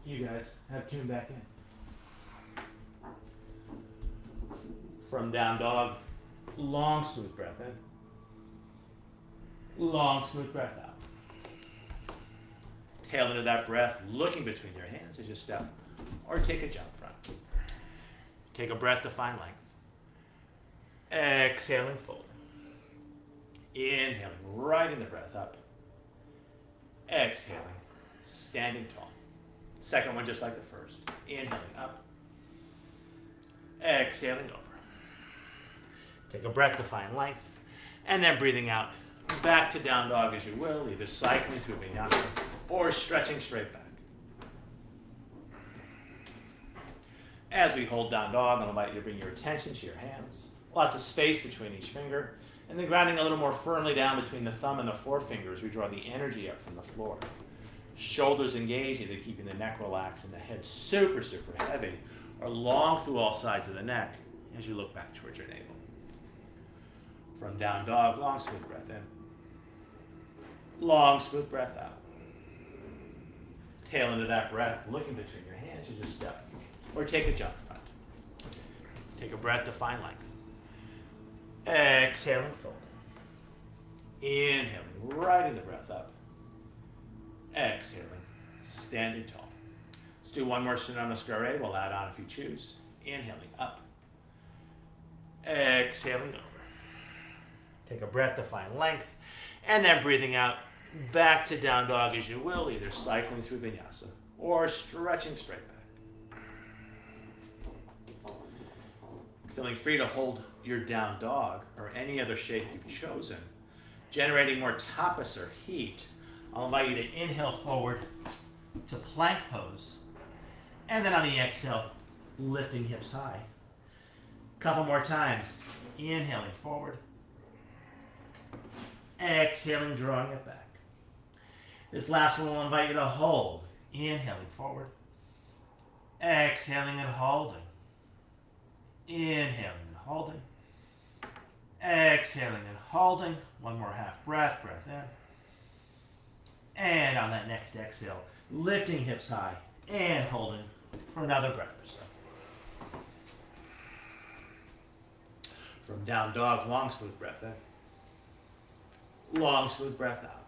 You guys have tuned back in. From down dog, long smooth breath in. Long smooth breath out. Tail into that breath, looking between your hands as you step or take a jump front. Take a breath to find length. Exhaling, folding. Inhaling, right in the breath up. Exhaling, standing tall. Second one just like the first. Inhaling up. Exhaling over. Take a breath to find length. And then breathing out, back to down dog as you will, either cycling through vinyasa or stretching straight back. As we hold down dog, I'll invite you to bring your attention to your hands. Lots of space between each finger. And then grounding a little more firmly down between the thumb and the forefinger as we draw the energy up from the floor. Shoulders engaged, either keeping the neck relaxed and the head super, super heavy, or long through all sides of the neck as you look back towards your navel. From down dog, long smooth breath in. Long smooth breath out. Tail into that breath, looking between your hands as you step or take a jump front. Take a breath to find length. Exhaling, folding. Inhaling, right in the breath up. Exhaling, standing tall. Let's do one more Surya Namaskar. We'll add on if you choose. Inhaling up. Exhaling over. Take a breath to find length. And then breathing out back to down dog as you will, either cycling through vinyasa or stretching straight back. Feeling free to hold your down dog or any other shape you've chosen, generating more tapas or heat. I'll invite you to inhale forward to plank pose. And then on the exhale, lifting hips high. Couple more times. Inhaling forward. Exhaling, drawing it back. This last one will invite you to hold. Inhaling forward. Exhaling and holding. Inhaling and holding. Exhaling and holding. One more half breath, breath in. And on that next exhale, lifting hips high and holding for another breath or so. From down dog, long smooth breath in. Long smooth breath out.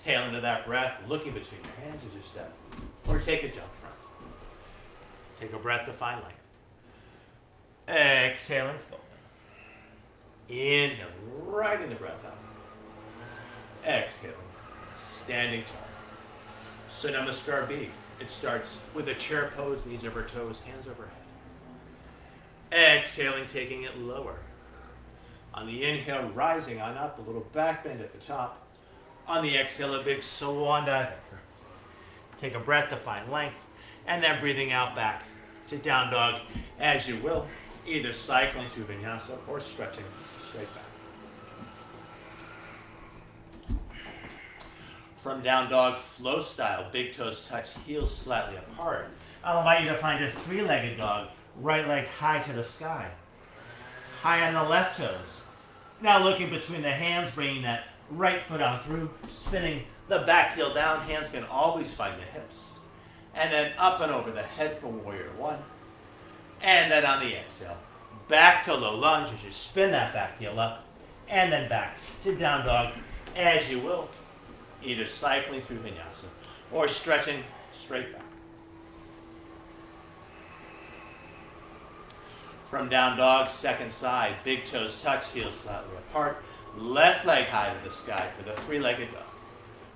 Tail into that breath, looking between your hands as you step or take a jump front. Take a breath to find length. Exhaling, folding. Inhaling, right in the breath up. Exhaling, standing tall. So Namaskar B. It starts with a chair pose, knees over toes, hands overhead. Exhaling, taking it lower. On the inhale, rising on up, a little back bend at the top. On the exhale, a big swan dive. Take a breath to find length, and then breathing out back to down dog as you will, either cycling through vinyasa or stretching straight back. From down dog, flow style, big toes touch, heels slightly apart. I'll invite you to find a three-legged dog, right leg high to the sky. High on the left toes. Now looking between the hands, bringing that right foot on through, spinning the back heel down. Hands can always find the hips. And then up and over the head for warrior one. And then on the exhale, back to low lunge as you spin that back heel up. And then back to down dog as you will, either cycling through vinyasa or stretching straight back. From down dog, second side, big toes touch, heels slightly apart. Left leg high to the sky for the three-legged dog.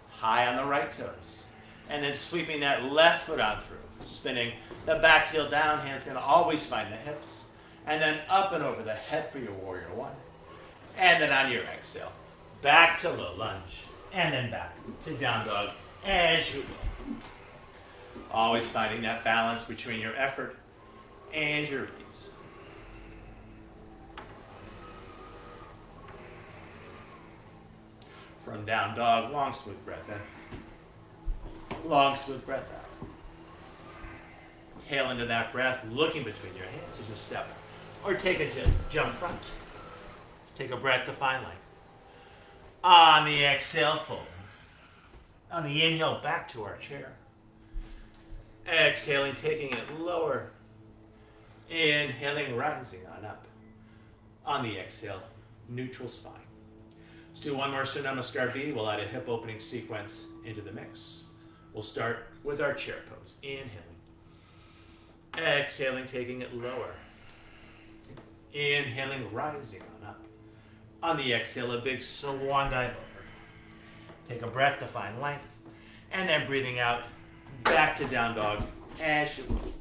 High on the right toes. And then sweeping that left foot on through. Spinning the back heel down, hands can always find the hips. And then up and over the head for your warrior one. And then on your exhale, back to low lunge. And then back to down dog as you will. Always finding that balance between your effort and your ease. From down dog, long smooth breath in. Long smooth breath out. Tail into that breath, looking between your hands as you step or take a jump front. Take a breath to find length. On the exhale, fold. On the inhale, back to our chair. Exhaling, taking it lower. Inhaling, rising on up. On the exhale, neutral spine. Let's do one more Surya Namaskar B. We'll add a hip opening sequence into the mix. We'll start with our chair pose. Inhaling. Exhaling, taking it lower. Inhaling, rising on up. On the exhale, a big swan dive over. Take a breath to find length. And then breathing out, back to down dog as you will.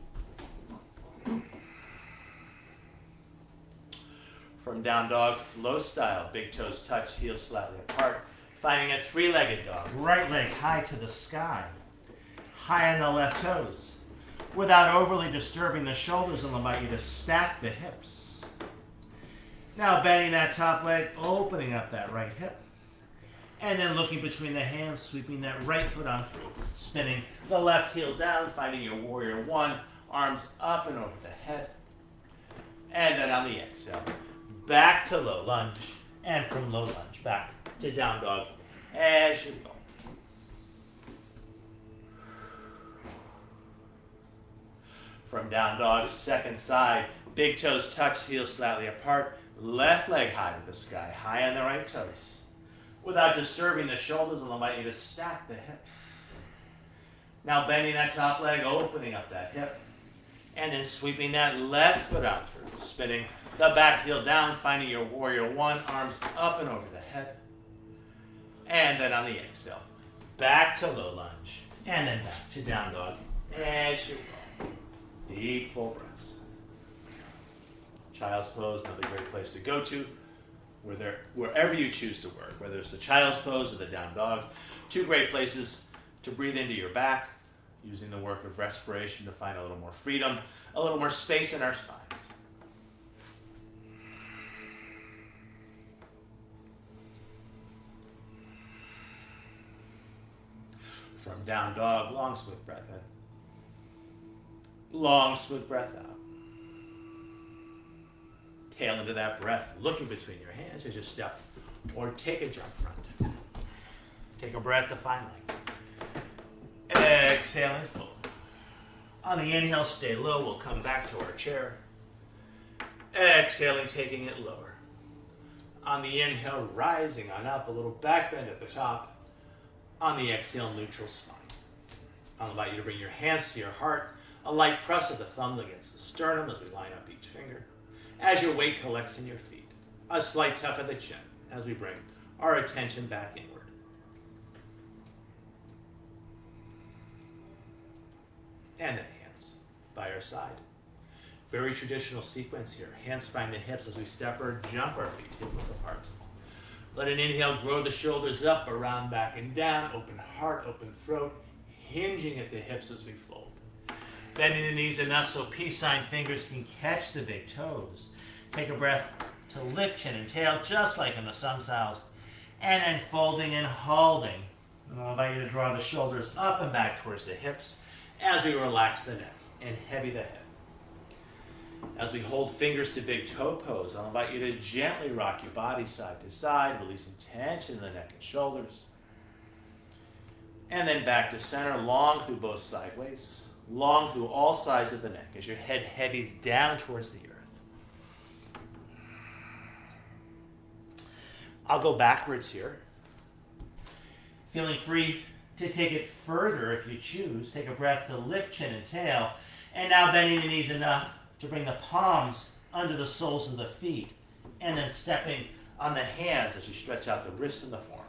From down dog, flow style, big toes touch, heels slightly apart. Finding a three-legged dog, right leg high to the sky. High on the left toes. Without overly disturbing the shoulders, I'll invite you to stack the hips. Now bending that top leg, opening up that right hip. And then looking between the hands, sweeping that right foot on through. Spinning the left heel down, finding your warrior one, arms up and over the head. And then on the exhale, back to low lunge. And from low lunge, back to down dog as you go. From down dog, second side, big toes touch, heels slightly apart. Left leg high to the sky, high on the right toes. Without disturbing the shoulders, I'll invite you to stack the hips. Now bending that top leg, opening up that hip. And then sweeping that left foot out through. Spinning the back heel down, finding your warrior one, arms up and over the head. And then on the exhale, back to low lunge. And then back to down dog as you go. Deep full breaths. Child's pose, another great place to go to. Wherever you choose to work, whether it's the child's pose or the down dog. Two great places to breathe into your back, using the work of respiration to find a little more freedom, a little more space in our spines. From down dog, long smooth breath in. Long smooth breath out. Tail into that breath, looking between your hands as you step or take a jump front. Take a breath to find length. Exhaling full. On the inhale, stay low. We'll come back to our chair. Exhaling, taking it lower. On the inhale, rising on up, a little back bend at the top. On the exhale, neutral spine. I'll invite you to bring your hands to your heart, a light press of the thumb against the sternum as we line up each finger. As your weight collects in your feet, a slight tuck of the chin as we bring our attention back inward. And then hands by our side. Very traditional sequence here. Hands find the hips as we step or jump our feet hip width apart. Let an inhale grow the shoulders up, around, back, and down. Open heart, open throat, hinging at the hips as we fold. Bending the knees enough so peace sign fingers can catch the big toes. Take a breath to lift chin and tail, just like in the sun sails. And then folding and holding. And I'll invite you to draw the shoulders up and back towards the hips as we relax the neck and heavy the head. As we hold fingers to big toe pose, I'll invite you to gently rock your body side to side, releasing tension in the neck and shoulders. And then back to center, long through both sideways. Long through all sides of the neck as your head heavies down towards the earth. I'll go backwards here. Feeling free to take it further if you choose. Take a breath to lift chin and tail. And now bending the knees enough to bring the palms under the soles of the feet. And then stepping on the hands as you stretch out the wrists and the forearms.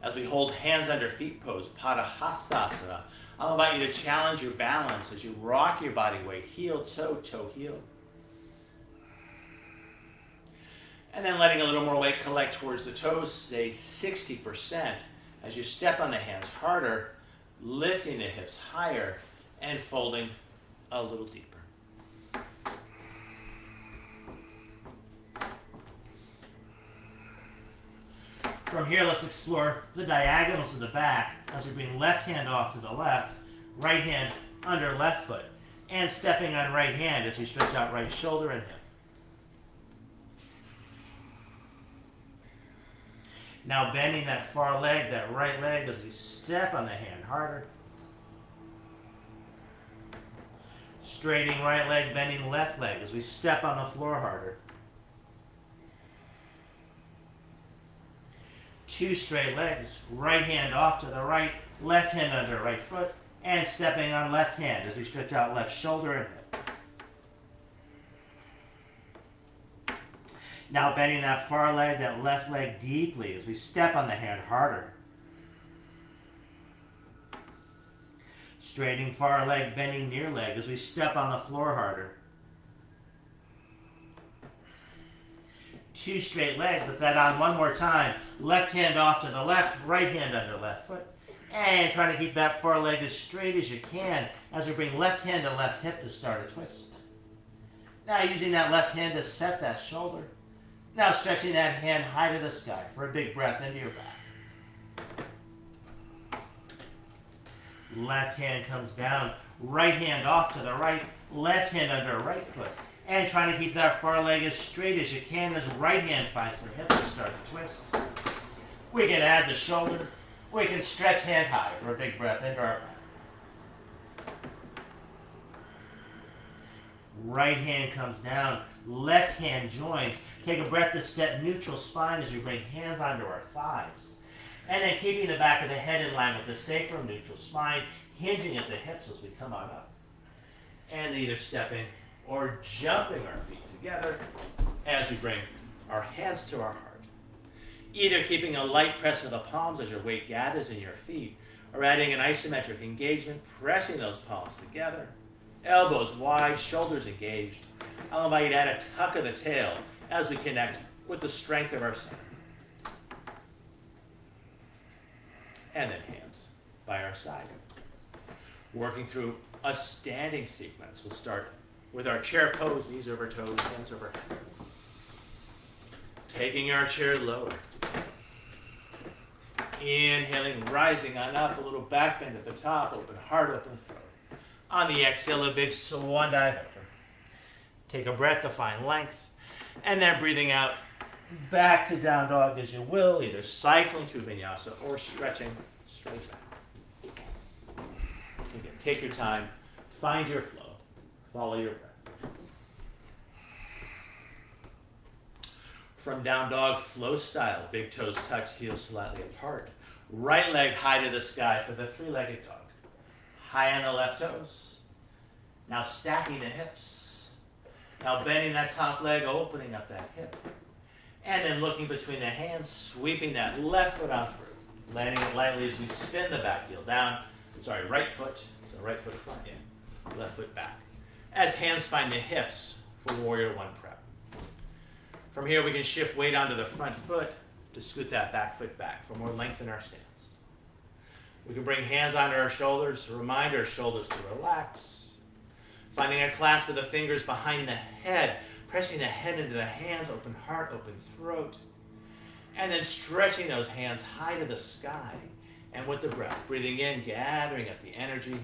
As we hold hands under feet pose, Padahastasana, I'll invite you to challenge your balance as you rock your body weight, heel, toe, heel. And then letting a little more weight collect towards the toes, stay 60% as you step on the hands harder, lifting the hips higher and folding a little deeper. From here, let's explore the diagonals of the back as we bring left hand off to the left, right hand under left foot, and stepping on right hand as we stretch out right shoulder and hip. Now bending that far leg, that right leg, as we step on the hand harder. Straightening right leg, bending left leg as we step on the floor harder. 2 straight legs, right hand off to the right, left hand under right foot, and stepping on left hand as we stretch out left shoulder and hip. Now bending that far leg, that left leg deeply as we step on the hand harder. Straightening far leg, bending near leg as we step on the floor harder. 2 straight legs. Let's add on one more time. Left hand off to the left, right hand under left foot. And try to keep that far leg as straight as you can as we bring left hand to left hip to start a twist. Now using that left hand to set that shoulder. Now stretching that hand high to the sky for a big breath into your back. Left hand comes down, right hand off to the right, left hand under right foot. And trying to keep that far leg as straight as you can as right hand finds the hip to start the twist. We can add the shoulder. We can stretch hand high for a big breath into our back. Right hand comes down, left hand joins. Take a breath to set neutral spine as we bring hands onto our thighs. And then keeping the back of the head in line with the sacrum, neutral spine, hinging at the hips as we come on up. And either stepping or jumping our feet together as we bring our hands to our heart. Either keeping a light press of the palms as your weight gathers in your feet, or adding an isometric engagement, pressing those palms together, elbows wide, shoulders engaged. I'll invite you to add a tuck of the tail as we connect with the strength of our center. And then hands by our side. Working through a standing sequence. We'll start with our chair pose, knees over toes, hands over head. Taking our chair lower. Inhaling, rising on up, a little back bend at the top, open heart, open throat. On the exhale, a big swan dive over. Take a breath to find length, and then breathing out back to down dog as you will, either cycling through vinyasa or stretching straight back. Again, take your time, find your flow, follow your breath. From down dog, flow style, big toes touch, heels slightly apart. Right leg high to the sky for the 3-legged dog. High on the left toes. Now stacking the hips. Now bending that top leg, opening up that hip. And then looking between the hands, sweeping that left foot out through. Landing it lightly as we spin the back heel down. Right foot. So right foot front, yeah. Left foot back. As hands find the hips for warrior one prep. From here, we can shift weight onto the front foot to scoot that back foot back for more length in our stance. We can bring hands onto our shoulders to remind our shoulders to relax. Finding a clasp of the fingers behind the head, pressing the head into the hands, open heart, open throat. And then stretching those hands high to the sky. And with the breath, breathing in, gathering up the energy.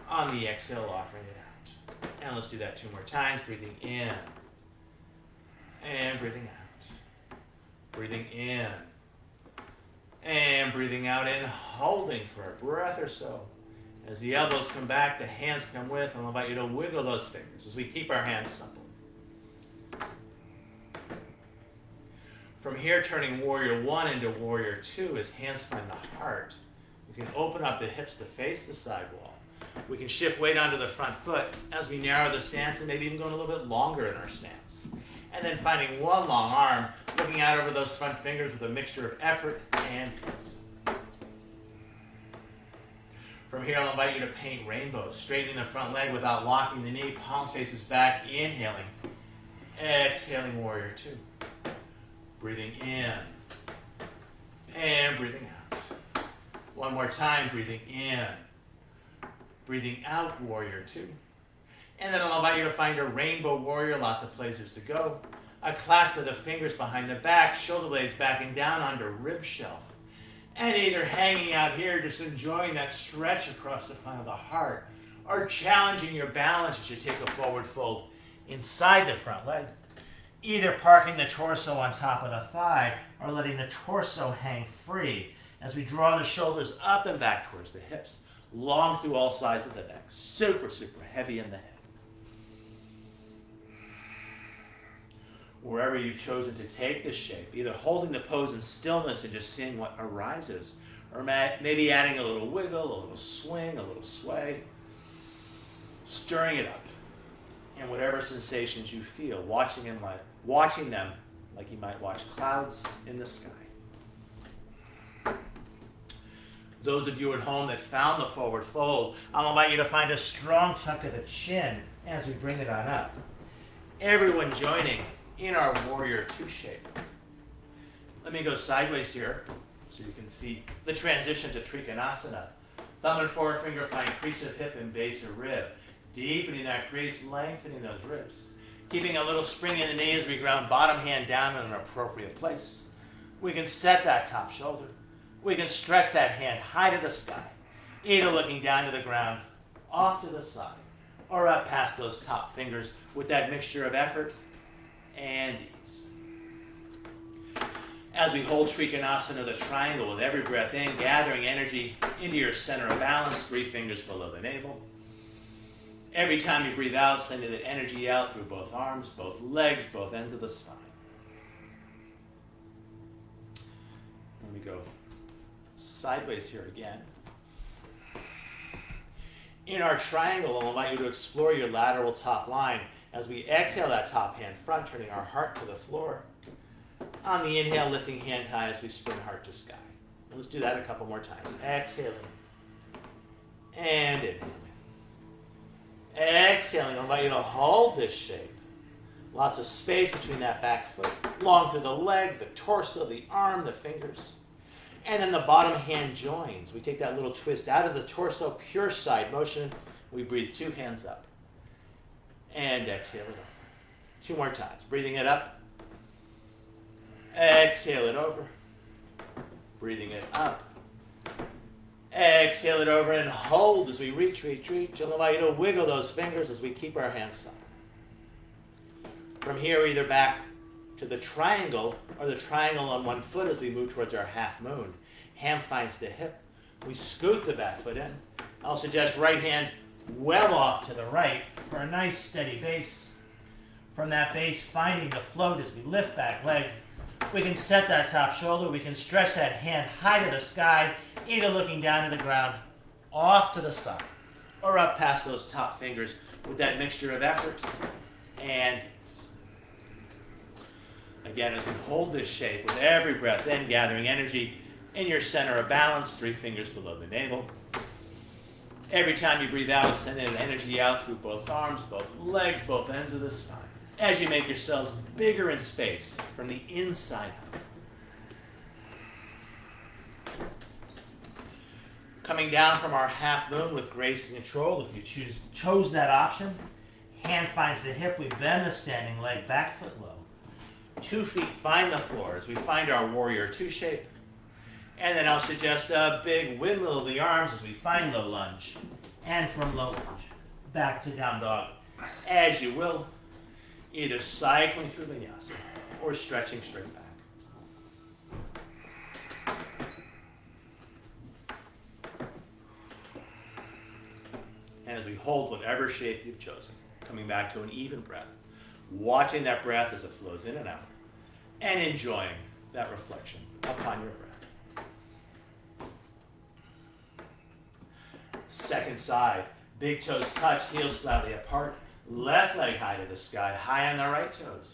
On the exhale, offering it out. And let's do that 2 more times, breathing in. And breathing out. Breathing in. And breathing out and holding for a breath or so. As the elbows come back, the hands come with, and I'll invite you to wiggle those fingers as we keep our hands supple. From here, turning warrior one into warrior two as hands find the heart. We can open up the hips to face the sidewall. We can shift weight onto the front foot as we narrow the stance and maybe even going a little bit longer in our stance. And then finding one long arm, looking out over those front fingers with a mixture of effort and peace. From here, I'll invite you to paint rainbows, straightening the front leg without locking the knee, palm faces back, inhaling. Exhaling, warrior two. Breathing in. And breathing out. One more time, breathing in. Breathing out, warrior two. And then I'll invite you to find a rainbow warrior, lots of places to go. A clasp of the fingers behind the back, shoulder blades backing down under rib shelf. And either hanging out here, just enjoying that stretch across the front of the heart, or challenging your balance as you take a forward fold inside the front leg. Either parking the torso on top of the thigh, or letting the torso hang free as we draw the shoulders up and back towards the hips. long through all sides of the neck. Super, super heavy in the head. Wherever you've chosen to take this shape, either holding the pose in stillness and just seeing what arises, or maybe adding a little wiggle, a little swing, a little sway, stirring it up, and whatever sensations you feel, watching them like you might watch clouds in the sky. Those of you at home that found the forward fold, I'll invite you to find a strong tuck of the chin as we bring it on up. Everyone joining in our warrior two shape. Let me go sideways here so you can see the transition to Trikonasana. Thumb and forefinger find crease of hip and base of rib. Deepening that crease, lengthening those ribs. Keeping a little spring in the knee as we ground bottom hand down in an appropriate place. We can set that top shoulder. We can stretch that hand high to the sky, either looking down to the ground, off to the side, or up past those top fingers with that mixture of effort and ease. As we hold Trikonasana, the triangle, with every breath in, gathering energy into your center of balance, 3 fingers below the navel. Every time you breathe out, sending the energy out through both arms, both legs, both ends of the spine. Let me go sideways here again. In our triangle, I'll invite you to explore your lateral top line as we exhale that top hand front, turning our heart to the floor. On the inhale, lifting hand high as we spin heart to sky. Let's do that a couple more times. Exhaling and inhaling. Exhaling, I'll invite you to hold this shape. Lots of space between that back foot, long through the leg, the torso, the arm, the fingers. And then the bottom hand joins. We take that little twist out of the torso, pure side motion. We breathe 2 hands up. And exhale it over. 2 more times. Breathing it up. Exhale it over. Breathing it up. Exhale it over and hold as we reach. I'll allow you to wiggle those fingers as we keep our hands up. From here, either back to the triangle or the triangle on one foot as we move towards our half moon. Hand finds the hip. We scoot the back foot in. I'll suggest right hand well off to the right for a nice steady base. From that base, finding the float as we lift back leg. We can set that top shoulder. We can stretch that hand high to the sky, either looking down to the ground, off to the side, or up past those top fingers with that mixture of effort and ease. Again, as we hold this shape with every breath in, gathering energy in your center of balance, 3 fingers below the navel. Every time you breathe out, send that energy out through both arms, both legs, both ends of the spine. As you make yourselves bigger in space from the inside out. Coming down from our half moon with grace and control, if you chose that option, hand finds the hip, we bend the standing leg, back foot low. 2 feet find the floor as we find our warrior 2 shape. And then I'll suggest a big windmill of the arms as we find low lunge. And from low lunge, back to down dog. As you will, either cycling through vinyasa or stretching straight back. And as we hold whatever shape you've chosen, coming back to an even breath, watching that breath as it flows in and out, and enjoying that reflection upon your breath. Second side, big toes touch, heels slightly apart, left leg high to the sky, high on the right toes.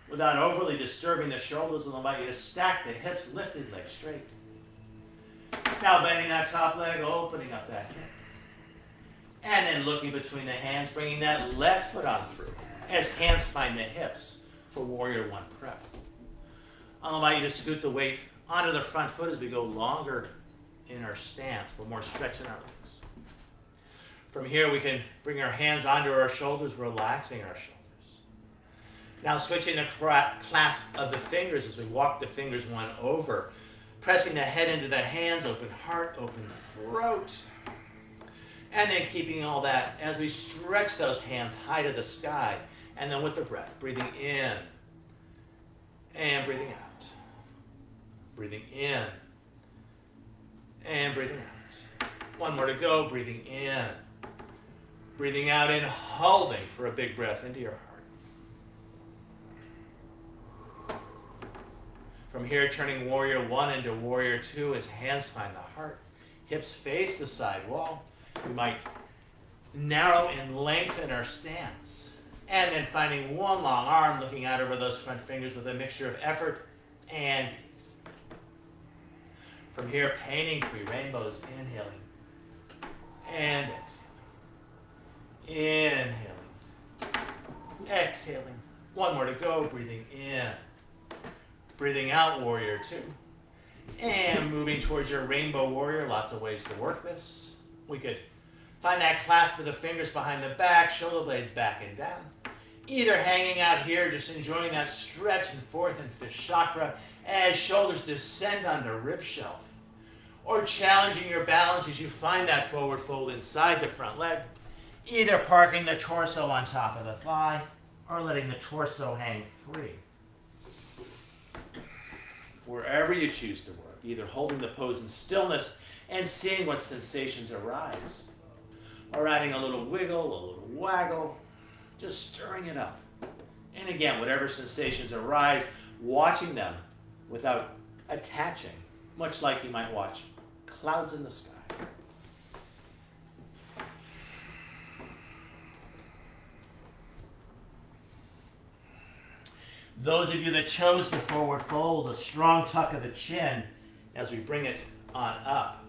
Without overly disturbing the shoulders, I'll invite you to stack the hips, lifted leg straight. Now bending that top leg, opening up that hip. And then looking between the hands, bringing that left foot on through as hands find the hips for warrior 1 prep. I'll invite you to scoot the weight onto the front foot as we go longer in our stance for more stretch in our legs. From here, we can bring our hands onto our shoulders, relaxing our shoulders. Now switching the clasp of the fingers as we walk the fingers one over, pressing the head into the hands, open heart, open throat. And then keeping all that as we stretch those hands high to the sky. And then with the breath, breathing in and breathing out. Breathing in and breathing out. One more to go. Breathing in. Breathing out and holding for a big breath into your heart. From here, turning warrior one into warrior two as hands find the heart. Hips face the side wall. We might narrow and lengthen our stance. And then finding one long arm, looking out over those front fingers with a mixture of effort and ease. From here, painting 3 rainbows, inhaling and exhaling. Inhaling. Exhaling. One more to go. Breathing in. Breathing out, warrior two. And moving towards your rainbow warrior. Lots of ways to work this. We could find that clasp of the fingers behind the back, shoulder blades back and down. Either hanging out here, just enjoying that stretch in fourth and fifth chakra as shoulders descend onto rib shelf. Or challenging your balance as you find that forward fold inside the front leg. Either parking the torso on top of the thigh or letting the torso hang free. Wherever you choose to work, either holding the pose in stillness and seeing what sensations arise, or adding a little wiggle, a little waggle, just stirring it up. And again, whatever sensations arise, watching them without attaching, much like you might watch clouds in the sky. Those of you that chose the forward fold, a strong tuck of the chin as we bring it on up,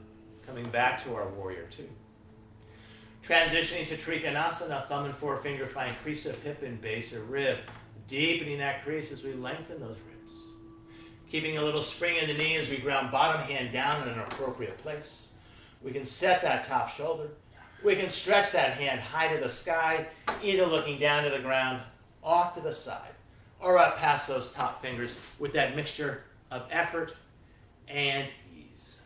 coming back to our warrior two. Transitioning to Trikonasana, thumb and forefinger find crease of hip and base of rib, deepening that crease as we lengthen those ribs. Keeping a little spring in the knee as we ground bottom hand down in an appropriate place. We can set that top shoulder. We can stretch that hand high to the sky, either looking down to the ground, off to the side, or up past those top fingers with that mixture of effort and ease.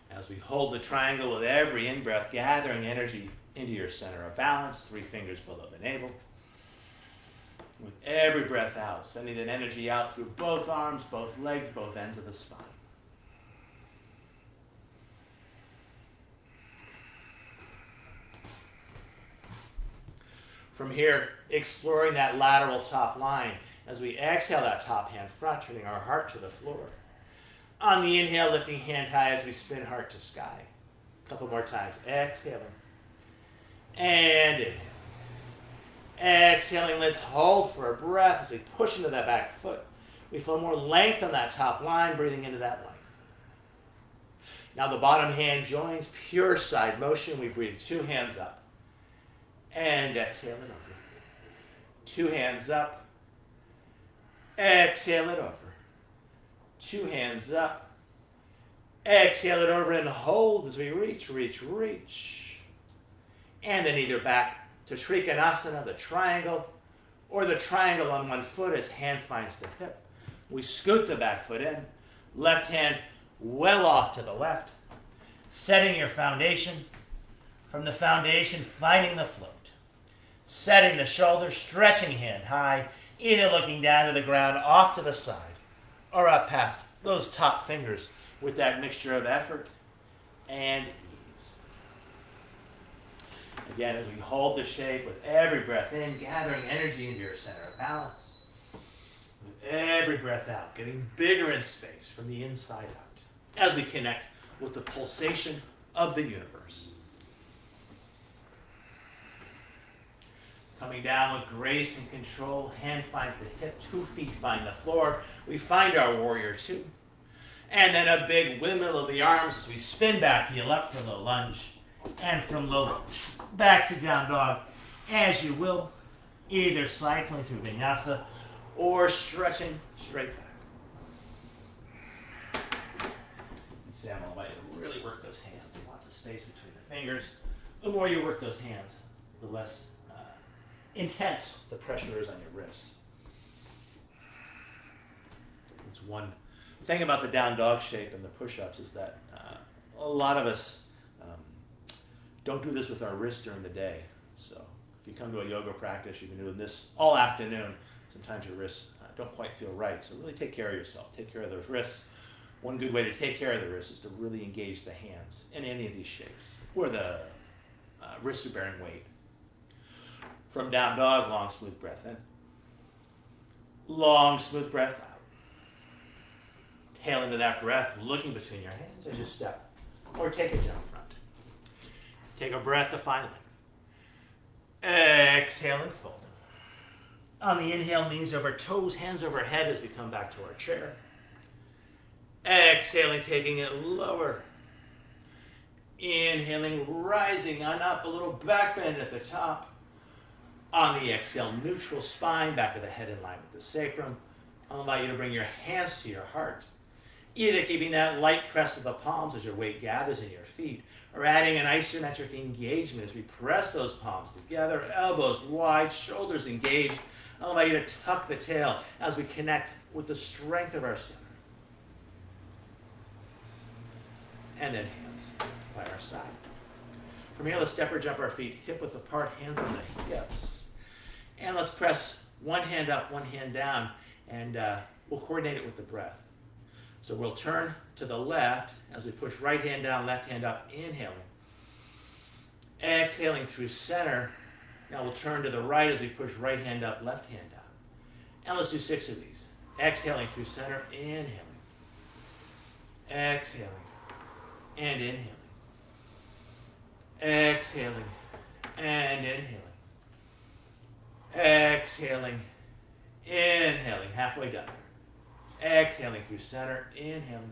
As we hold the triangle with every in-breath, gathering energy into your center of balance, 3 fingers below the navel. With every breath out, sending that energy out through both arms, both legs, both ends of the spine. From here, exploring that lateral top line as we exhale that top hand front, turning our heart to the floor. On the inhale, lifting hand high as we spin heart to sky. A couple more times. Exhaling. And inhale. Exhaling, let's hold for a breath as we push into that back foot. We feel more length on that top line, breathing into that length. Now the bottom hand joins, pure side motion. We breathe 2 hands up. And exhale it over. 2 hands up. Exhale it over. 2 hands up. Exhale it over and hold as we reach, reach, reach. And then either back to Trikonasana, the triangle, or the triangle on one foot as hand finds the hip. We scoot the back foot in. Left hand well off to the left. Setting your foundation. From the foundation, finding the float. Setting the shoulder, stretching hand high, either looking down to the ground, off to the side, or up past those top fingers with that mixture of effort and ease. Again, as we hold the shape with every breath in, gathering energy into your center of balance. With every breath out, getting bigger in space from the inside out as we connect with the pulsation of the universe. Coming down with grace and control, hand finds the hip, 2 feet find the floor. We find our warrior two. And then a big windmill of the arms as we spin back, heel up for low lunge. And from low lunge, back to down dog, as you will, either cycling through vinyasa or stretching straight back. And Sam, I'll invite you to really work those hands. Lots of space between the fingers. The more you work those hands, the less intense the pressure is on your wrist. It's one thing about the down dog shape and the push-ups is that a lot of us don't do this with our wrists during the day. So if you come to a yoga practice, you've been doing this all afternoon, sometimes your wrists don't quite feel right. So really take care of yourself. Take care of those wrists. One good way to take care of the wrist is to really engage the hands in any of these shapes, where the wrists are bearing weight. From down dog, long, smooth breath in. Long, smooth breath out. Tail into that breath, looking between your hands as you step, or take a jump front. Take a breath to find length. Exhaling, folding. On the inhale, knees over toes, hands over head as we come back to our chair. Exhaling, taking it lower. Inhaling, rising on up, a little back bend at the top. On the exhale, neutral spine, back of the head in line with the sacrum. I'll allow you to bring your hands to your heart, either keeping that light press of the palms as your weight gathers in your feet, or adding an isometric engagement as we press those palms together, elbows wide, shoulders engaged. I'll allow you to tuck the tail as we connect with the strength of our center. And then hands by our side. From here, let's step or jump our feet hip width apart, hands on the hips. And let's press one hand up, one hand down, and we'll coordinate it with the breath. So we'll turn to the left as we push right hand down, left hand up, inhaling. Exhaling through center. Now we'll turn to the right as we push right hand up, left hand down. And let's do 6 of these. Exhaling through center, inhaling. Exhaling. And inhaling. Exhaling. And inhaling. Exhaling. Inhaling. Halfway done. Exhaling through center, inhaling.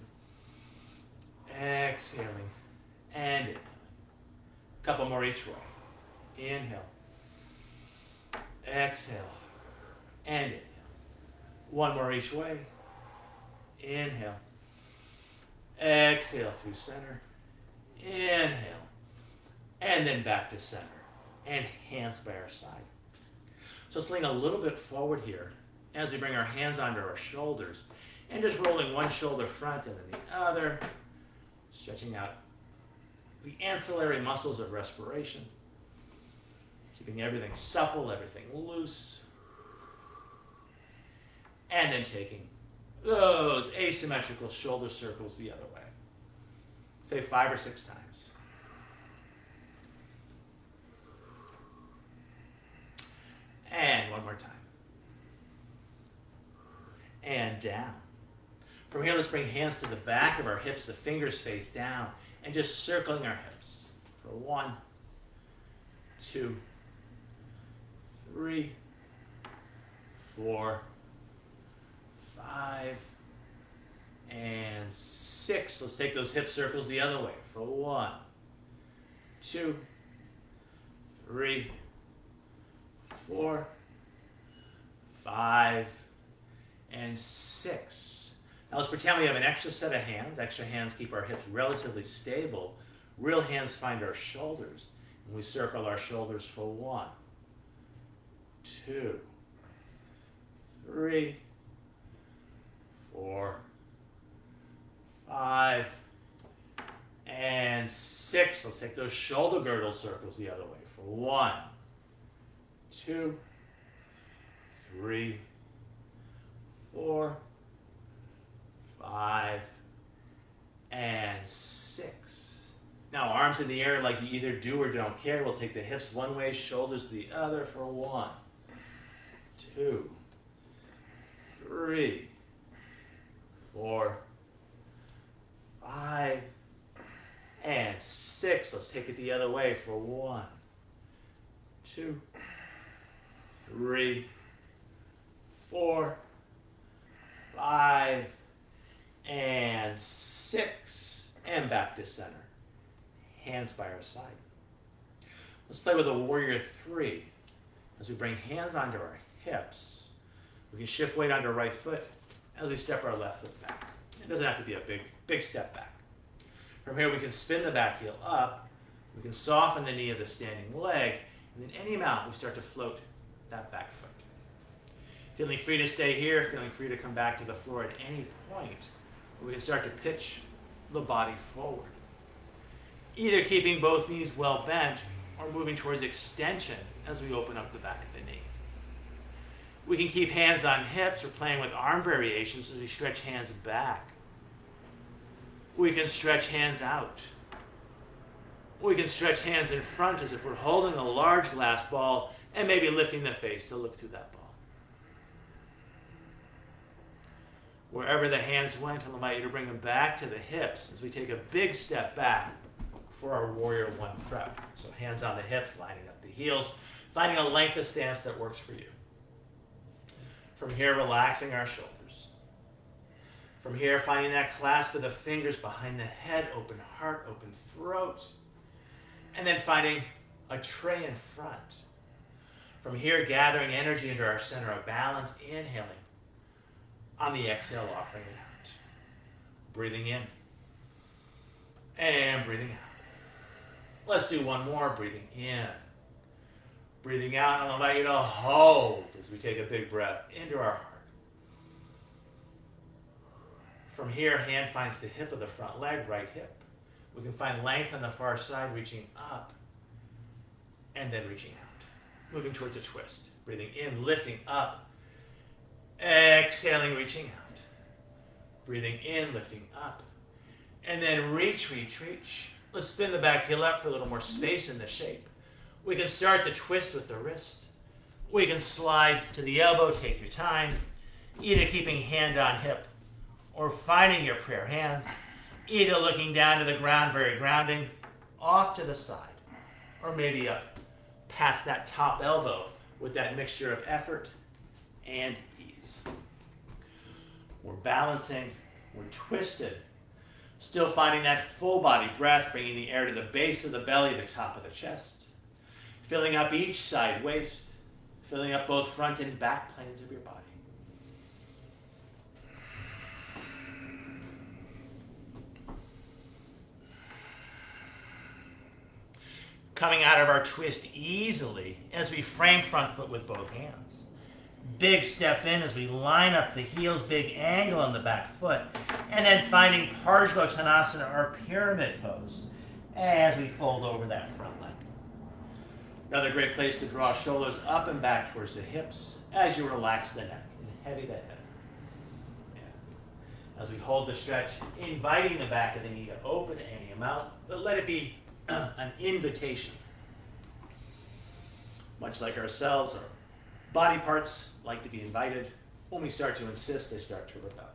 Exhaling. And inhaling. A couple more each way. Inhale. Exhale. And inhale. One more each way. Inhale. Exhale through center. Inhale. And then back to center. And hands by our side. So let's lean a little bit forward here as we bring our hands onto our shoulders and just rolling one shoulder front and then the other, stretching out the ancillary muscles of respiration, keeping everything supple, everything loose, and then taking those asymmetrical shoulder circles the other way. Say 5 or 6 times. And one more time. And down. From here, let's bring hands to the back of our hips, the fingers face down, and just circling our hips for 1, 2, 3, 4, 5, and 6. Let's take those hip circles the other way for 1, 2, 3, 4, 5, and 6. Now let's pretend we have an extra set of hands. Extra hands keep our hips relatively stable. Real hands find our shoulders. And we circle our shoulders for 1, 2, 3, 4, 5, and 6. Let's take those shoulder girdle circles the other way for 1, 2, 3, 4, 5, and 6. Now arms in the air like you either do or don't care. We'll take the hips one way, shoulders the other for 1, 2, 3, 4, 5, and 6. Let's take it the other way for 1, 2, 3, 4, 5, and 6. And back to center. Hands by our side. Let's play with a warrior 3. As we bring hands onto our hips, we can shift weight onto our right foot as we step our left foot back. It doesn't have to be a big step back. From here, we can spin the back heel up. We can soften the knee of the standing leg. And then any amount, we start to float that back foot. Feeling free to stay here, feeling free to come back to the floor at any point. We can start to pitch the body forward. Either keeping both knees well bent or moving towards extension as we open up the back of the knee. We can keep hands on hips or playing with arm variations as we stretch hands back. We can stretch hands out. We can stretch hands in front as if we're holding a large glass ball and maybe lifting the face to look through that ball. Wherever the hands went, I'll invite you to bring them back to the hips as we take a big step back for our Warrior One prep. So hands on the hips, lining up the heels, finding a length of stance that works for you. From here, relaxing our shoulders. From here, finding that clasp of the fingers behind the head, open heart, open throat. And then finding a tray in front. From here, gathering energy into our center of balance, inhaling. On the exhale, offering it out. Breathing in. And breathing out. Let's do one more. Breathing in. Breathing out, and I'll invite you to hold as we take a big breath into our heart. From here, hand finds the hip of the front leg, right hip. We can find length on the far side, reaching up, and then reaching out. Moving towards a twist. Breathing in, lifting up. Exhaling, reaching out. Breathing in, lifting up. And then reach, reach, reach. Let's spin the back heel up for a little more space in the shape. We can start the twist with the wrist. We can slide to the elbow, take your time. Either keeping hand on hip or finding your prayer hands. Either looking down to the ground, very grounding, off to the side. Or maybe up past that top elbow with that mixture of effort and ease. We're balancing, we're twisted. Still finding that full body breath, bringing the air to the base of the belly, the top of the chest. Filling up each side waist. Filling up both front and back planes of your body. Coming out of our twist easily as we frame front foot with both hands. Big step in as we line up the heels, big angle on the back foot. And then finding Parsvottanasana or pyramid pose as we fold over that front leg. Another great place to draw shoulders up and back towards the hips as you relax the neck and heavy the head. Yeah. As we hold the stretch, inviting the back of the knee to open any amount, but let it be an invitation. Much like ourselves, our body parts like to be invited. When we start to insist, they start to rebel.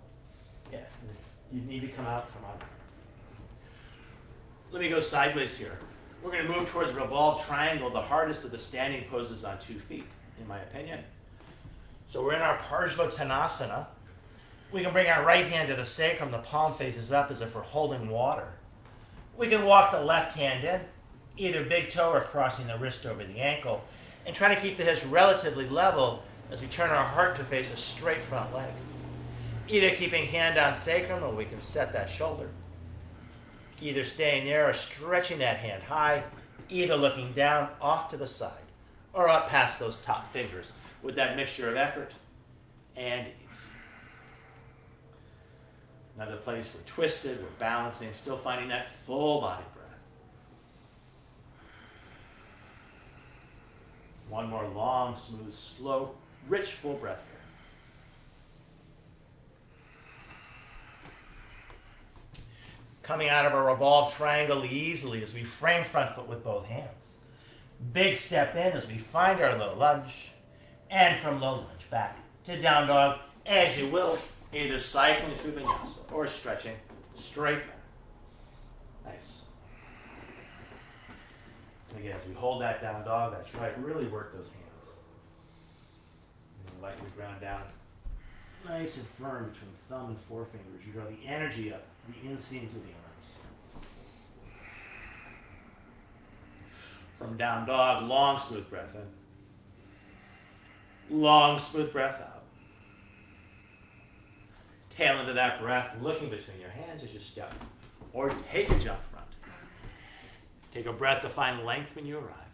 Yeah, if you need to come out, come out. Let me go sideways here. We're going to move towards revolved triangle, the hardest of the standing poses on 2 feet, in my opinion. So we're in our Parsvottanasana. We can bring our right hand to the sacrum, the palm faces up as if we're holding water. We can walk the left hand in, either big toe or crossing the wrist over the ankle, and try to keep the hips relatively level as we turn our heart to face a straight front leg. Either keeping hand on sacrum or we can set that shoulder. Either staying there or stretching that hand high, either looking down off to the side or up past those top fingers with that mixture of effort and ease. Another place we're twisted, we're balancing, still finding that full body breath. One more long, smooth, slow, rich, full breath here. Coming out of a revolved triangle easily as we frame front foot with both hands. Big step in as we find our low lunge. And from low lunge back to down dog as you will, either cycling through vinyasa or stretching straight back. Nice. And again, as we hold that down dog, that's right, really work those hands. And lightly ground down. Nice and firm between thumb and forefingers. You draw the energy up, the inseams of the arms. From down dog, long, smooth breath in. Long, smooth breath out. Tail into that breath, looking between your hands as you step. Or take a jump front. Take a breath to find length when you arrive.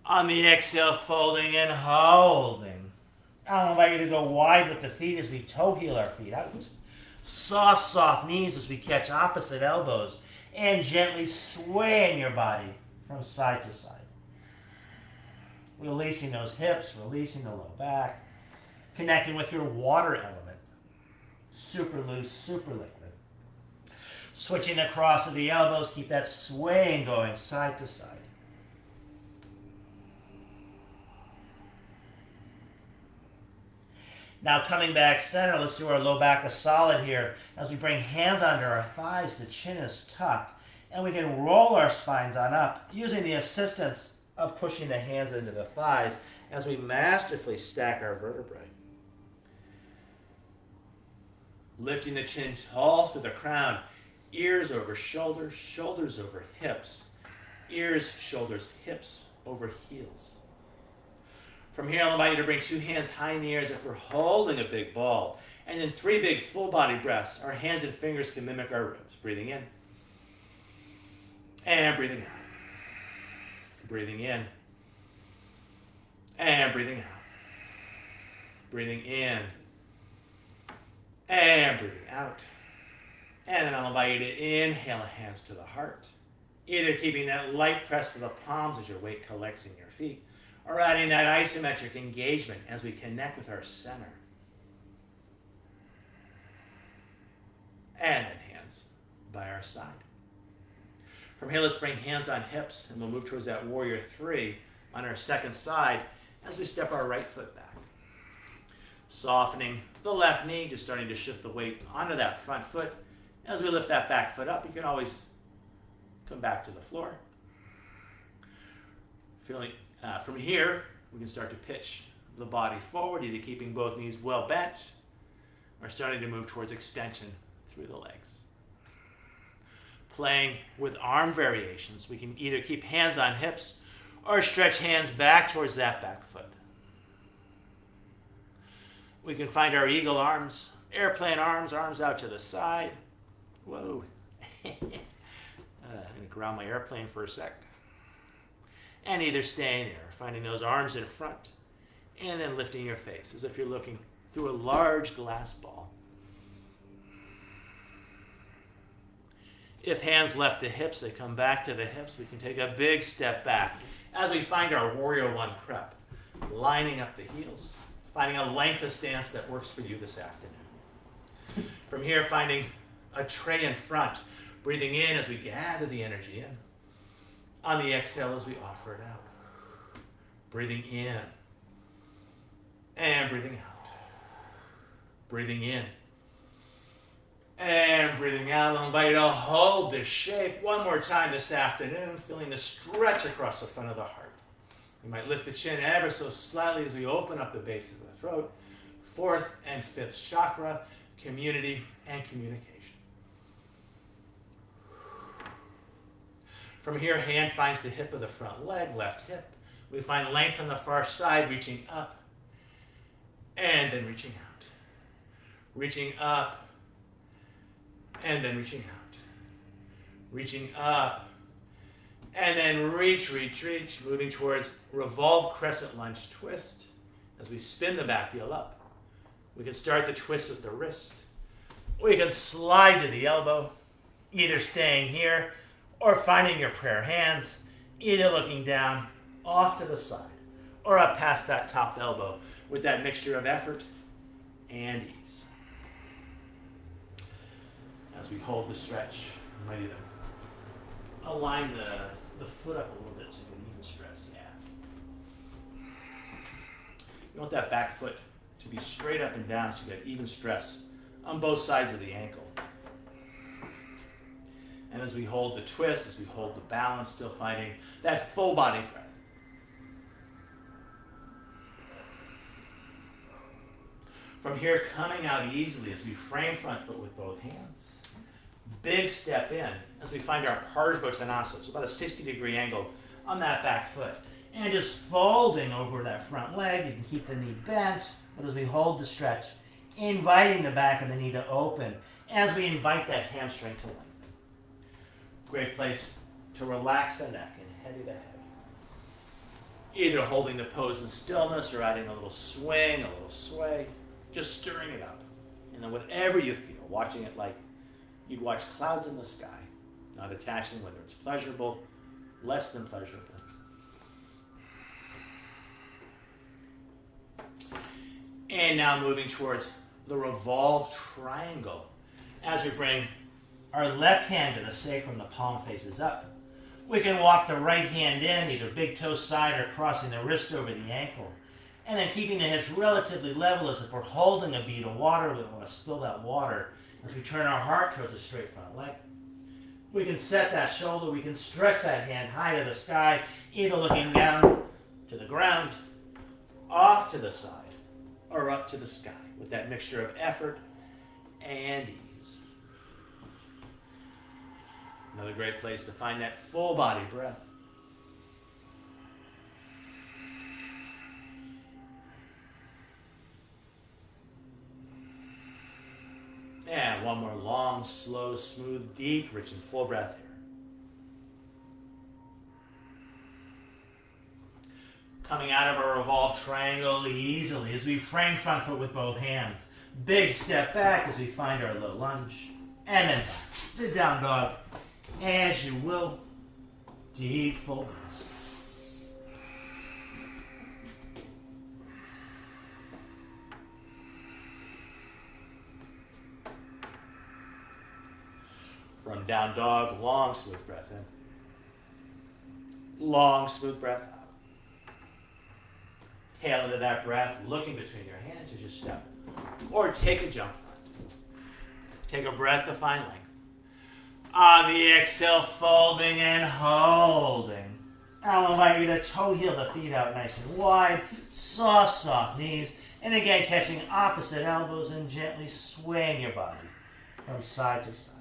On the exhale, folding and holding. I'll invite you to go wide with the feet as we toe heel our feet out. Soft, soft knees as we catch opposite elbows and gently swaying your body from side to side. Releasing those hips, releasing the low back, connecting with your water element. Super loose, super liquid. Switching the cross of the elbows, keep that swaying going side to side. Now coming back center, let's do our low back solid here. As we bring hands under our thighs, the chin is tucked. And we can roll our spines on up using the assistance of pushing the hands into the thighs as we masterfully stack our vertebrae. Lifting the chin tall through the crown, ears over shoulders, shoulders over hips, ears, shoulders, hips over heels. From here, I'll invite you to bring 2 hands high in the air as if we're holding a big ball. And then 3 big full body breaths. Our hands and fingers can mimic our ribs. Breathing in. And breathing out. Breathing in. And breathing out. Breathing in. And breathing out. And then I'll invite you to inhale, hands to the heart. Either keeping that light press to the palms as your weight collects in your feet, or adding that isometric engagement as we connect with our center. And then hands by our side. From here, let's bring hands on hips, and we'll move towards that warrior 3 on our second side as we step our right foot back. Softening the left knee, just starting to shift the weight onto that front foot. As we lift that back foot up, you can always come back to the floor. From here, we can start to pitch the body forward, either keeping both knees well bent or starting to move towards extension through the legs. Playing with arm variations, we can either keep hands on hips or stretch hands back towards that back foot. We can find our eagle arms, airplane arms, arms out to the side. Whoa. I'm going to ground my airplane for a sec. And either staying there, finding those arms in front, and then lifting your face as if you're looking through a large glass ball. If hands left the hips, they come back to the hips. We can take a big step back as we find our warrior 1 prep, lining up the heels, finding a length of stance that works for you this afternoon. From here, finding a tray in front, breathing in as we gather the energy in. On the exhale as we offer it out. Breathing in and breathing out. Breathing in and breathing out. I'll invite you to hold this shape one more time this afternoon, feeling the stretch across the front of the heart. You might lift the chin ever so slightly as we open up the base of the throat. 4th and 5th chakra, community and communication. From here, hand finds the hip of the front leg, left hip. We find length on the far side, reaching up, and then reaching out. Reaching up, and then reaching out. Reaching up, and then reach, moving towards revolve crescent lunge twist. As we spin the back heel up, we can start the twist with the wrist. We can slide to the elbow, either staying here or finding your prayer hands, either looking down off to the side or up past that top elbow with that mixture of effort and ease. As we hold the stretch, I'm ready to align the foot up a little bit so you can even stress. Yeah. You want that back foot to be straight up and down so you get even stress on both sides of the ankle. And as we hold the twist, as we hold the balance, still finding that full body breath. From here, coming out easily as we frame front foot with both hands. Big step in as we find our Parsvottanasana, so about a 60-degree angle on that back foot. And just folding over that front leg. You can keep the knee bent, but as we hold the stretch, inviting the back of the knee to open as we invite that hamstring to lengthen. Great place to relax the neck and heavy the head. Either holding the pose in stillness or adding a little swing, a little sway, just stirring it up. And then whatever you feel, watching it like you'd watch clouds in the sky, not attaching whether it's pleasurable, less than pleasurable. And now moving towards the revolve triangle as we bring our left hand to the sacrum, the palm faces up. We can walk the right hand in, either big toe side or crossing the wrist over the ankle. And then keeping the hips relatively level as if we're holding a bead of water. We don't want to spill that water as we turn our heart towards a straight front leg. We can set that shoulder, we can stretch that hand high to the sky, either looking down to the ground, off to the side, or up to the sky with that mixture of effort and ease. Another great place to find that full body breath. And one more long, slow, smooth, deep, rich, and full breath here. Coming out of our revolved triangle easily as we frame front foot with both hands. Big step back as we find our low lunge. And then back to down dog. As you will, deep full breaths. From down dog, long smooth breath in. Long smooth breath out. Tail into that breath, looking between your hands as you step. Or take a jump front. Take a breath to find length. On the exhale, folding and holding. I'll invite you to toe heel the feet out nice and wide. Soft, soft knees. And again, catching opposite elbows and gently swaying your body from side to side.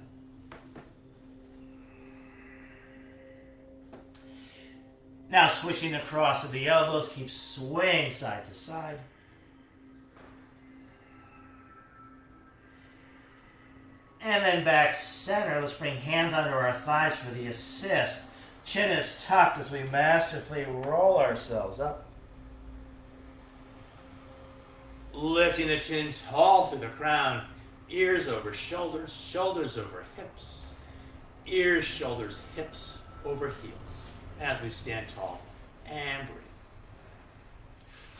Now switching the cross of the elbows, keep swaying side to side. And then back center. Let's bring hands under our thighs for the assist. Chin is tucked as we masterfully roll ourselves up. Lifting the chin tall through the crown. Ears over shoulders, shoulders over hips. Ears, shoulders, hips over heels. As we stand tall and breathe.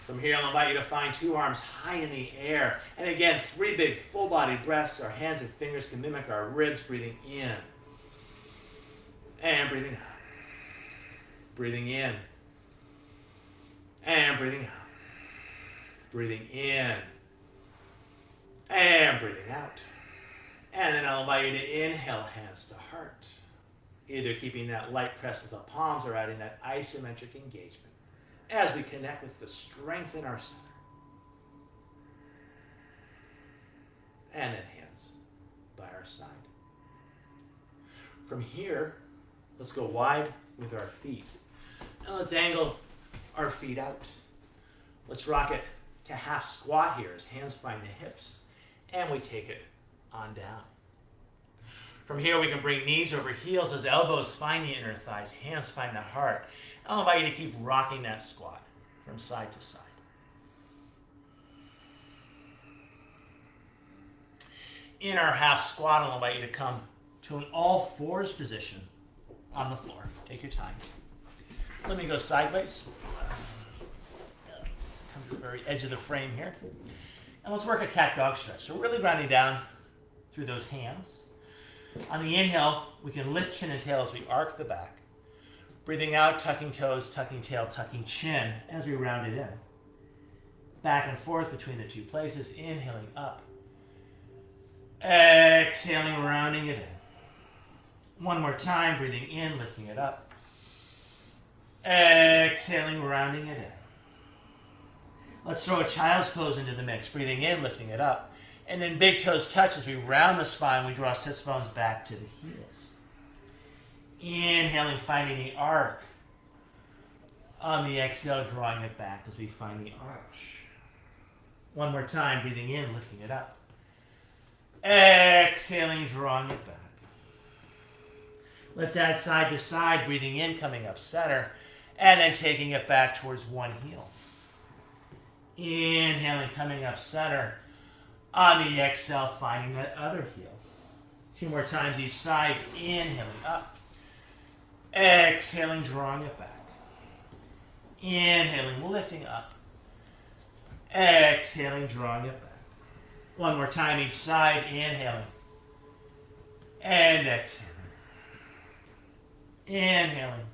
From here, I'll invite you to find two arms high in the air. And again, three big full body breaths. Our hands and fingers can mimic our ribs, breathing in and breathing out. Breathing in and breathing out. Breathing in and breathing out. And then I'll invite you to inhale, hands to heart. Either keeping that light press of the palms or adding that isometric engagement as we connect with the strength in our center. And then hands by our side. From here, let's go wide with our feet. Now let's angle our feet out. Let's rock it to half squat here as hands find the hips. And we take it on down. From here, we can bring knees over heels as elbows find the inner thighs, hands find the heart. I'll invite you to keep rocking that squat from side to side. In our half squat, I'll invite you to come to an all fours position on the floor. Take your time. Let me go sideways. Come to the very edge of the frame here. And let's work a cat dog stretch. So really grounding down through those hands. On the inhale, we can lift chin and tail as we arc the back. Breathing out, tucking toes, tucking tail, tucking chin as we round it in. Back and forth between the two places, inhaling up. Exhaling, rounding it in. One more time, breathing in, lifting it up. Exhaling, rounding it in. Let's throw a child's pose into the mix. Breathing in, lifting it up. And then big toes touch as we round the spine. We draw sits bones back to the heels. Inhaling, finding the arc. On the exhale, drawing it back as we find the arch. One more time, breathing in, lifting it up. Exhaling, drawing it back. Let's add side to side, breathing in, coming up center, and then taking it back towards one heel. Inhaling, coming up center. On the exhale, finding that other heel. Two more times each side. Inhaling up. Exhaling, drawing it back. Inhaling, lifting up. Exhaling, drawing it back. One more time each side. Inhaling. And exhaling. Inhaling.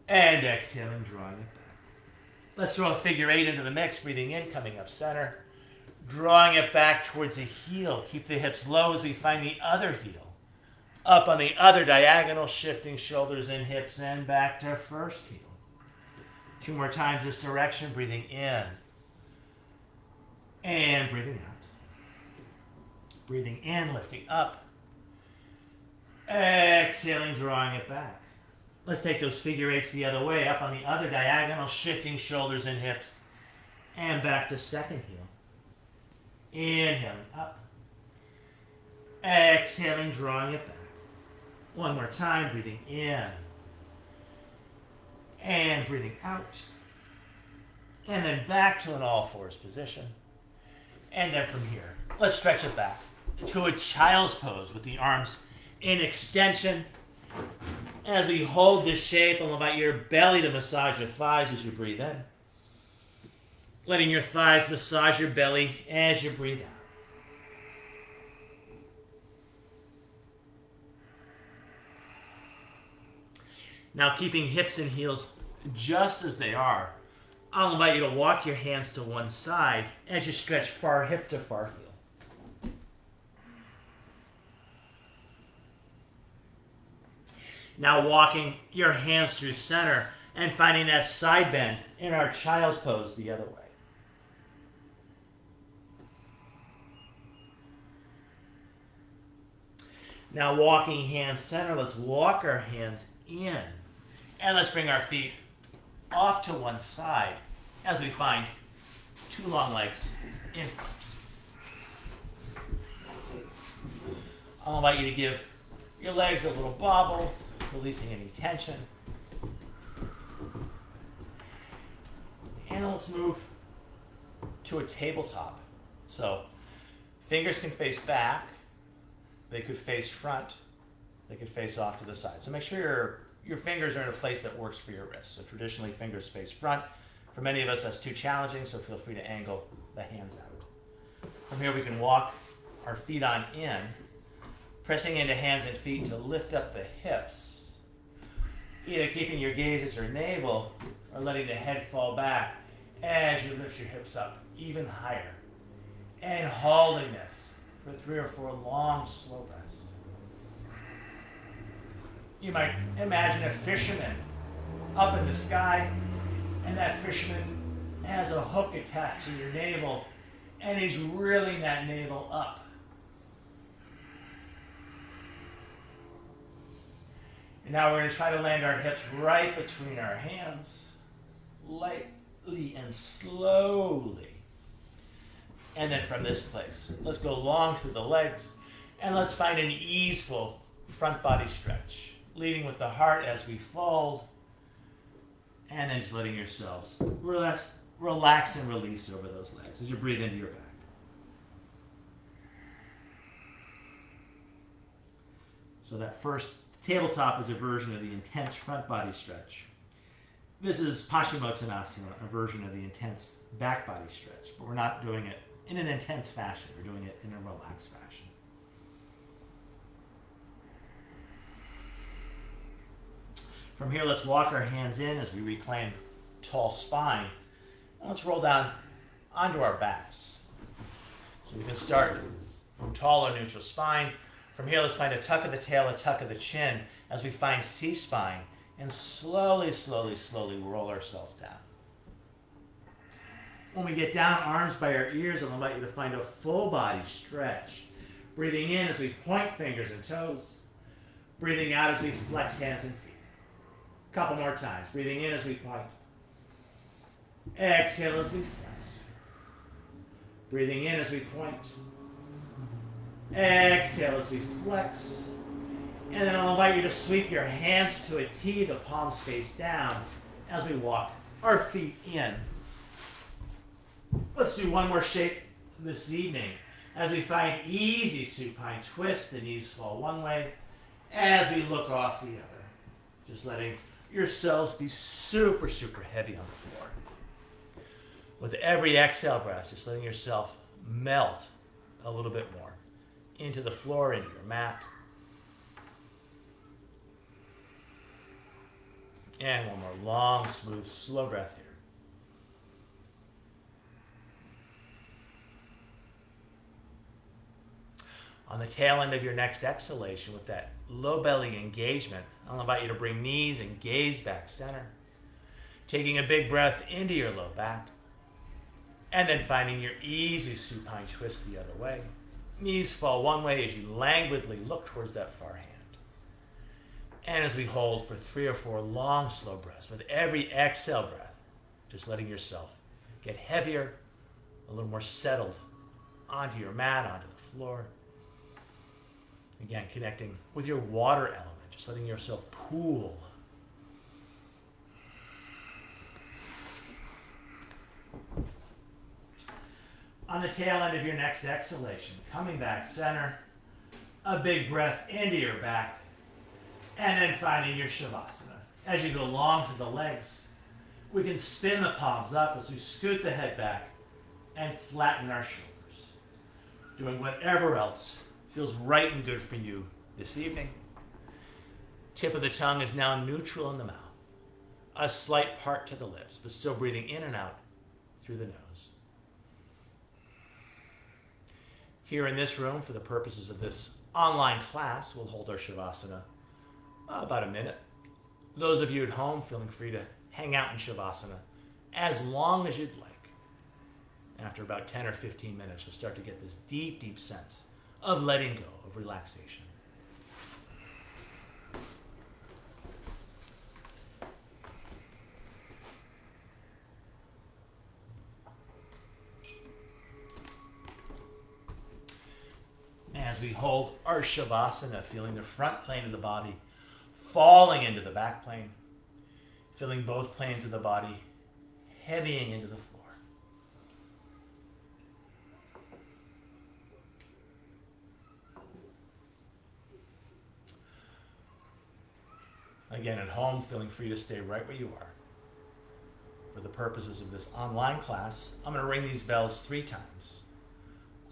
And exhaling, drawing it back. Let's throw a figure 8 into the mix, breathing in, coming up center. Drawing it back towards the heel. Keep the hips low as we find the other heel. Up on the other diagonal, shifting shoulders and hips and back to first heel. 2 more times this direction, breathing in and breathing out. Breathing in, lifting up. Exhaling, drawing it back. Let's take those figure 8s the other way, up on the other diagonal, shifting shoulders and hips and back to second heel. Inhaling up. Exhaling, drawing it back. 1 more time, breathing in and breathing out. And then back to an all-fours position. And then from here, let's stretch it back to a child's pose with the arms in extension. As we hold this shape, I'll invite your belly to massage your thighs as you breathe in. Letting your thighs massage your belly as you breathe out. Now, keeping hips and heels just as they are, I'll invite you to walk your hands to one side as you stretch far hip to far heel. Now, walking your hands through center and finding that side bend in our child's pose the other way. Now, walking hands center, let's walk our hands in. And let's bring our feet off to one side as we find 2 long legs in front. I'll invite you to give your legs a little bobble, releasing any tension. And let's move to a tabletop. So fingers can face back, they could face front, they could face off to the side. So make sure your fingers are in a place that works for your wrists. So traditionally, fingers face front. For many of us, that's too challenging, so feel free to angle the hands out. From here, we can walk our feet on in, pressing into hands and feet to lift up the hips. Either keeping your gaze at your navel or letting the head fall back as you lift your hips up even higher. And holding this for 3 or 4 long, slow breaths. You might imagine a fisherman up in the sky, and that fisherman has a hook attached to your navel, and he's reeling that navel up. And now we're going to try to land our hips right between our hands, lightly and slowly. And then from this place, let's go long through the legs, and let's find an easeful front body stretch. Leading with the heart as we fold, and then just letting yourselves relax and release over those legs as you breathe into your back. So that first tabletop is a version of the intense front body stretch. This is Paschimottanasana, a version of the intense back body stretch, but we're not doing it in an intense fashion. We're doing it in a relaxed fashion. From here, let's walk our hands in as we reclaim tall spine. And let's roll down onto our backs. So we can start from tall or neutral spine. From here, let's find a tuck of the tail, a tuck of the chin as we find C-spine. And slowly, slowly, slowly roll ourselves down. When we get down, arms by our ears, I'll invite you to find a full body stretch. Breathing in as we point fingers and toes. Breathing out as we flex hands and feet. Couple more times. Breathing in as we point. Exhale as we flex. Breathing in as we point. Exhale as we flex. And then I'll invite you to sweep your hands to a T, the palms face down, as we walk our feet in. Let's do one more shape this evening as we find easy supine twist. The knees fall one way as we look off the other. Just letting yourselves be super, super heavy on the floor. With every exhale breath, just letting yourself melt a little bit more into the floor, into your mat. And one more long, smooth, slow breath here. On the tail end of your next exhalation, with that low belly engagement, I'll invite you to bring knees and gaze back center. Taking a big breath into your low back. And then finding your easy supine twist the other way. Knees fall one way as you languidly look towards that far hand. And as we hold for 3 or 4 long, slow breaths, with every exhale breath, just letting yourself get heavier, a little more settled onto your mat, onto the floor. Again, connecting with your water element, just letting yourself pool. On the tail end of your next exhalation, coming back center, a big breath into your back, and then finding your Shavasana. As you go long to the legs, we can spin the palms up as we scoot the head back and flatten our shoulders. Doing whatever else feels right and good for you this evening. Tip of the tongue is now neutral in the mouth. A slight part to the lips, but still breathing in and out through the nose. Here in this room, for the purposes of this online class, we'll hold our Shavasana about a minute. Those of you at home feeling free to hang out in Shavasana as long as you'd like. After about 10 or 15 minutes, you'll start to get this deep, deep sense of letting go, of relaxation. As we hold our Shavasana, feeling the front plane of the body falling into the back plane, feeling both planes of the body heavying into the floor. Again, at home, feeling free to stay right where you are. For the purposes of this online class, I'm going to ring these bells 3 times.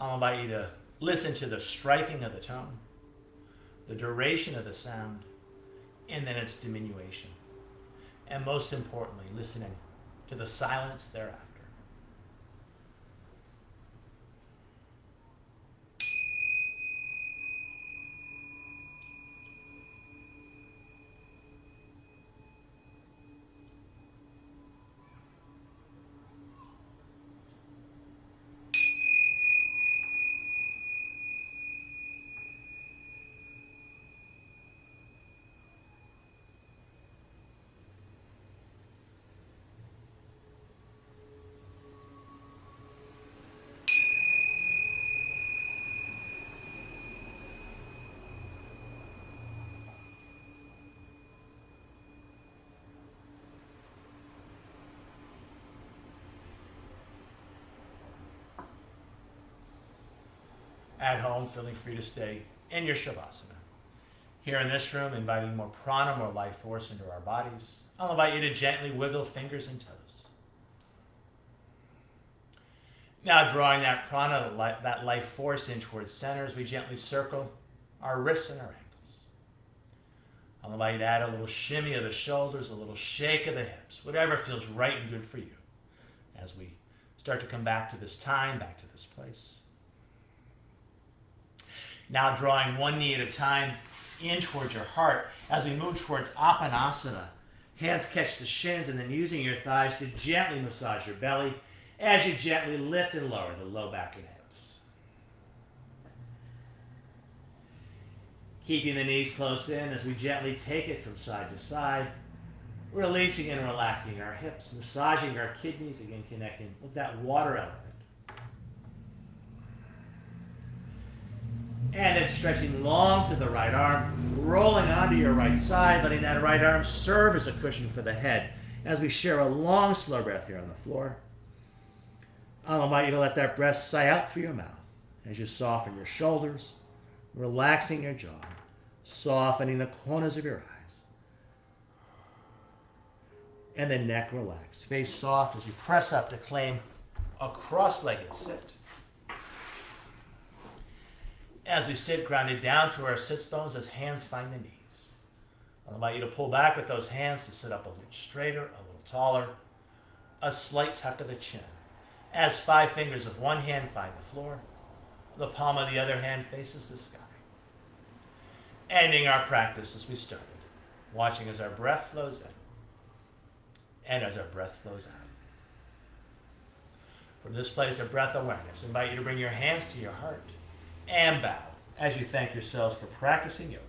I'll invite you to listen to the striking of the tone, the duration of the sound, and then its diminution. And most importantly, listening to the silence thereafter. At home, feeling free to stay in your Shavasana. Here in this room, inviting more prana, more life force into our bodies. I'll invite you to gently wiggle fingers and toes. Now drawing that prana, that life force in towards center as we gently circle our wrists and our ankles. I'll invite you to add a little shimmy of the shoulders, a little shake of the hips, whatever feels right and good for you as we start to come back to this time, back to this place. Now drawing one knee at a time in towards your heart as we move towards Apanasana. Hands catch the shins and then using your thighs to gently massage your belly as you gently lift and lower the low back and hips. Keeping the knees close in as we gently take it from side to side, releasing and relaxing our hips, massaging our kidneys, again connecting with that water element. And then stretching long to the right arm, rolling onto your right side, letting that right arm serve as a cushion for the head as we share a long, slow breath here on the floor. I'll invite you to let that breath sigh out through your mouth as you soften your shoulders, relaxing your jaw, softening the corners of your eyes. And then neck relaxed, face soft as you press up to claim a cross-legged sit. As we sit grounded down through our sits bones as hands find the knees. I'll invite you to pull back with those hands to sit up a little straighter, a little taller. A slight tuck of the chin. As 5 fingers of one hand find the floor, the palm of the other hand faces the sky. Ending our practice as we started, watching as our breath flows in and as our breath flows out. From this place of breath awareness, I invite you to bring your hands to your heart and bow as you thank yourselves for practicing yoga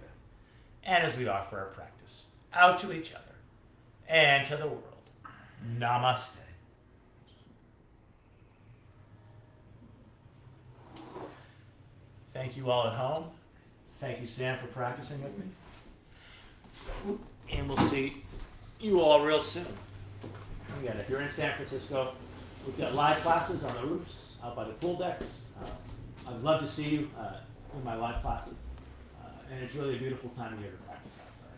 and as we offer our practice out to each other and to the world. Namaste. Thank you all at home. Thank you, Sam, for practicing with me. And we'll see you all real soon. Again, if you're in San Francisco, we've got live classes on the roofs, out by the pool decks. I'd love to see you in my live classes. And it's really a beautiful time of year to practice outside.